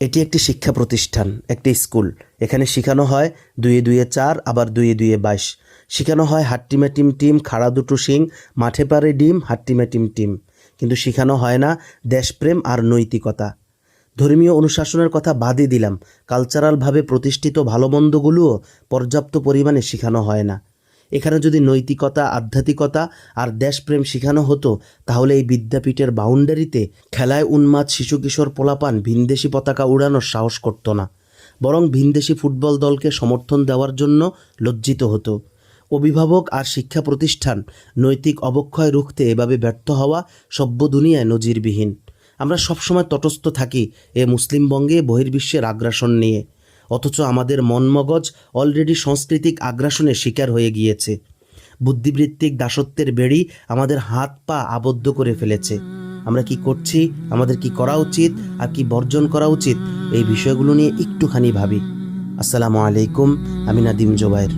এটি একটি শিক্ষা প্রতিষ্ঠান, একটি স্কুল। এখানে শেখানো হয় 2 2 4, আবার 2 2 22। শেখানো হয় হাট্টিমা টিম টিম, খাড়া দুটো শিং, মাঠে পারে ডিম, হাট্টিমা টিম টিম। কিন্তু শেখানো হয় না দেশপ্রেম আর নৈতিকতা। ধর্মীয় অনুশাসনের কথা বাদই দিলাম, কালচারালভাবে প্রতিষ্ঠিত ভালো মন্দগুলোও পর্যাপ্ত পরিমাণে শেখানো হয় না। এখানে যদি নৈতিকতা, আধ্যাত্মিকতা আর দেশপ্রেম শেখানো হতো, তাহলে এই বিদ্যাপীঠের বাউন্ডারিতে খেলায় উন্মাদ শিশু কিশোর পোলাপান ভিনদেশি পতাকা উড়ানোর সাহস করতো না, বরং ভিনদেশি ফুটবল দলকে সমর্থন দেওয়ার জন্য লজ্জিত হতো। অভিভাবক আর শিক্ষা প্রতিষ্ঠান নৈতিক অবক্ষয় রুখতে এভাবে ব্যর্থ হওয়া সভ্য দুনিয়ায় নজিরবিহীন। আমরা সবসময় তটস্থ থাকি এ মুসলিমবঙ্গে বহির্বিশ্বের আগ্রাসন নিয়ে, অথচ আমাদের মন মগজ অলরেডি সাংস্কৃতিক আগ্রাসনের শিকার হয়ে গিয়েছে। বুদ্ধিবৃত্তিক দাসত্বের বেড়ি আমাদের হাত পা আবদ্ধ করে ফেলেছে। আমরা কি করছি, আমাদের কি করা উচিত আর কি বর্জন করা উচিত, এই বিষয়গুলো নিয়ে একটুখানি ভাবি। আসসালামু আলাইকুম, আমি নাদিম জোবায়ের।